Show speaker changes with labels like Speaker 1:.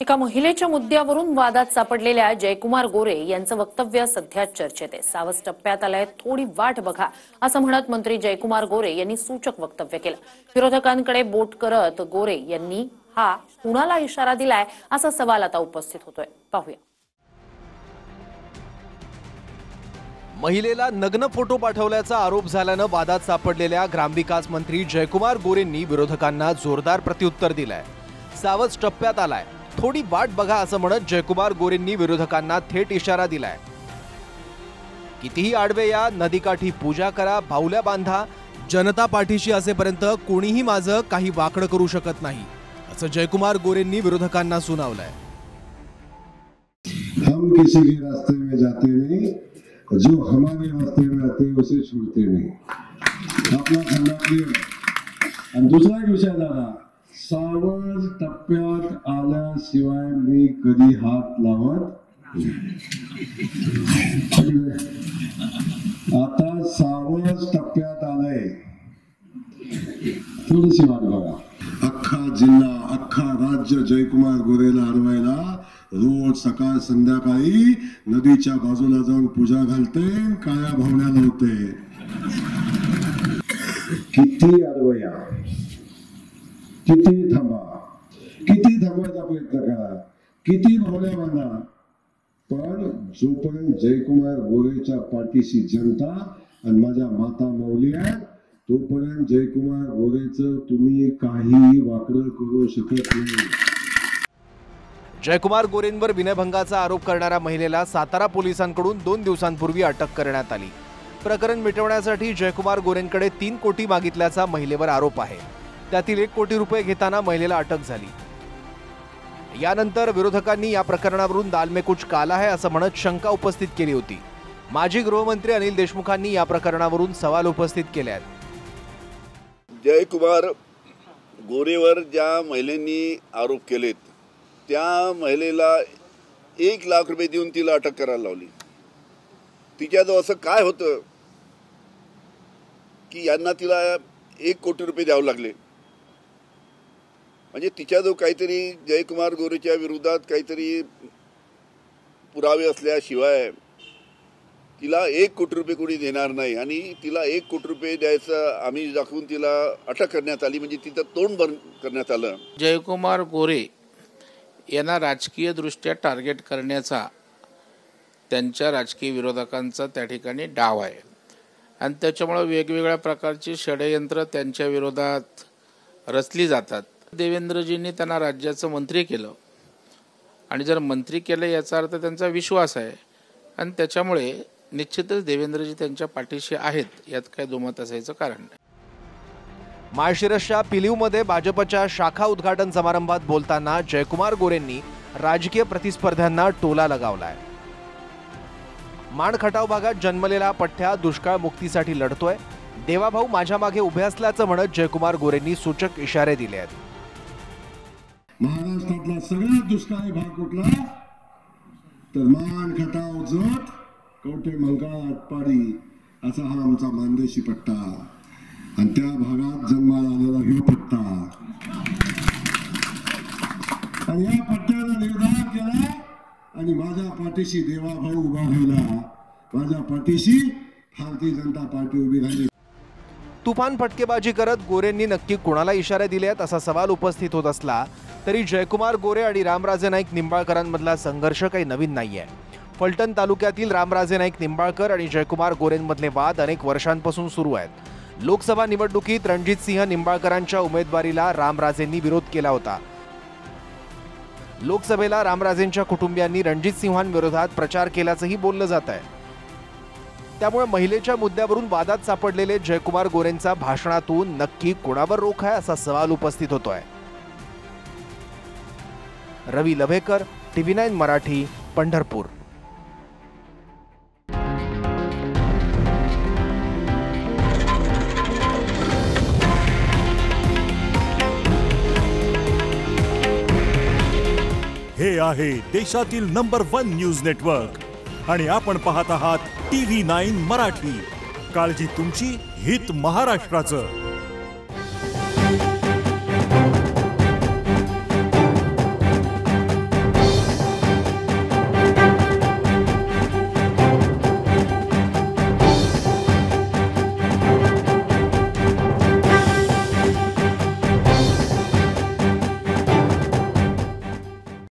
Speaker 1: एका महिलेच्या मुद्द्यावरून वादात सापडलेल्या जयकुमार गोरे यांचं वक्तव्य सध्या चर्चेत आहे। सावज टप्प्यात आलंय, थोडी वाट बघा असं म्हणत मंत्री जयकुमार गोरे यांनी सूचक वक्तव्य केलं। विरोधकांकडे बोट करत गोरे यांनी हा कुणाला इशारा दिलाय असा सवाल आता उपस्थित होतोय। पाहूया।
Speaker 2: महिलेला नग्न फोटो पाठवल्याचा आरोप झाल्यानं वादात सापडलेल्या ग्रामविकास मंत्री जयकुमार गोरेंनी विरोधकांना जोरदार प्रत्युत्तर दिलंय। सावज टप्प्यात आलाय, थोडी वाट बघा असं म्हणत जयकुमार गोरेंनी विरोधकांना थेट इशारा दिलाय। कितीही आडवे या, नदीकाठी पूजा करा, बाहुल्या बांधा, जनता पाठीशी असेपर्यंत कोणीही माझं काही वाकड करू शकत नाही असं जयकुमार गोरेंनी विरोधकांना सुनावलंय।
Speaker 3: हम किसी के रास्ते में जाते नहीं, जो हमारे रास्ते में आते हैं उसे छोड़ते नहीं। आपला खंडा क्लियर। आणि दुसरा एक विषय झाला, सावज टप्प्यात आल्याशिवाय मी कधी हात लावत आता सावज टप्प्यात आलंय, थोडीशी वाट बघा। अख्खा जिल्हा, अख्खा राज्य जयकुमार गोरेला हरवायला रोज सकाळ संध्याकाळी नदीच्या बाजूला जाऊन पूजा घालते, काळ्या भावण्या लावते। किती अडवया, किती थांबा, किती थांबवायचा प्रयत्न करा, किती भावल्या बांधा, पण जोपर्यंत जयकुमार गोरेच्या पाठीशी जनता आणि माझ्या माता मौली आहेत तोपर्यंत जयकुमार गोरेचं तुम्ही काही वाकडं करू शकत नाही।
Speaker 2: जयकुमार गोरेंवर विनयभंगाचा आरोप करणाऱ्या महिलेला सातारा पोलिसांकडून 2 दिवसांपूर्वी अटक करण्यात आली। प्रकरण मिटवण्यासाठी जयकुमार गोरेंकडे 3 कोटी मागितल्याचा महिलेवर आरोप आहे। त्यातील 1 कोटी रुपये घेताना महिलेला अटक झाली। यानंतर विरोधकांनी या प्रकरणावरून दाल में कुछ काला है असं म्हणत शंका उपस्थित केली होती। माजी गृहमंत्री अनिल देशमुखांनी या प्रकरणावरून सवाल उपस्थित केले आहेत।
Speaker 4: जयकुमार गोरेवर ज्या महिलेंनी आरोप केलेत त्या महिलेला 1 लाख रुपये देऊन तिला अटक करायला लावली। तिच्याजवळ असं काय होतं की यांना तिला 1 कोटी रुपये द्यावे लागले? म्हणजे तिच्याजवळ काहीतरी जयकुमार गोरेच्या विरोधात काहीतरी पुरावे असल्याशिवाय तिला 1 कोटी रुपये कोणी देणार नाही आणि तिला 1 कोटी रुपये द्यायचं आम्ही दाखवून तिला अटक करण्यात आली, म्हणजे तिचं तोंड बंद करण्यात आलं।
Speaker 5: जयकुमार गोरे यांना राजकीय दृष्ट्या टार्गेट करण्याचा त्यांच्या राजकीय विरोधकांचा त्या ठिकाणी डाव आहे आणि त्याच्यामुळे वेगवेगळ्या प्रकारची षडयंत्र त्यांच्या विरोधात रचली जातात। देवेंद्रजींनी त्यांना राज्याचं मंत्री केलं आणि जर मंत्री केलं याचा अर्थ त्यांचा विश्वास आहे आणि त्याच्यामुळे निश्चितच देवेंद्रजी त्यांच्या पाठीशी आहेत, यात काय दुमत असायचं कारण नाही।
Speaker 2: माळशिरसच्या पिलीवमध्ये भाजपच्या शाखा उद्घाटन समारंभात बोलताना जयकुमार गोरेंनी राजकीय प्रतिस्पर्ध्यांना टोला लगावलाय। माण खटाव भागात जन्मलेला पठ्ठ्या दुष्काळ मुक्तीसाठी लढतोय, देवाभाऊ माझ्या मागे उभे असल्याचं म्हणत जयकुमार गोरेंनी सूचक इशारे दिले आहेत।
Speaker 3: महाराष्ट्रातला सगळ्यात दुष्काळी भाग कुठला तर माण खटाव जत कवठे मंगळ आटपाडी असा हा आमचा मानदेशी पट्टा आणि त्या भागात जन्माला आलेला हे पट्टा आणि या पट्ट्याला निर्धार केला आणि माझ्या पाठीशी देवाभाऊ उभा राहिला, माझ्या पाठीशी भारतीय जनता पार्टी उभी राहिली।
Speaker 2: तुफान फटकेबाजी करत गोरेंनी नक्की कोणाला इशारे दिले आहेत असा सवाल उपस्थित होत असला तरी जयकुमार गोरे आणि रामराजे नाईक निंबाळकरांमधला संघर्ष काही नवीन नाहीये। फलटण तालुक्यातील रामराजे नाईक निंबाळकर आणि जयकुमार गोरेंमधले वाद अनेक वर्षांपासून सुरू आहेत। लोकसभा निवडणुकीत रणजितसिंह निंबाळकरांच्या उमेदवारीला रामराजेंनी विरोध केला होता। लोकसभेला रामराजेंच्या कुटुंबियांनी रणजितसिंहांविरोधात प्रचार केल्याचंही बोललं जात आहे। त्यामुळे महिलेच्या मुद्द्यावरून वादात सापडलेले जयकुमार गोरेंचा भाषणातून नक्की कोणावर रोख आहे असा सवाल उपस्थित होतोय। रवी लभेकर, TV9 मराठी, पंढरपूर।
Speaker 6: हे आहे देशातील नंबर 1 न्यूज नेटवर्क आणि आपण पाहत आहात TV9 मराठी। काळजी तुमची, हित महाराष्ट्राचं।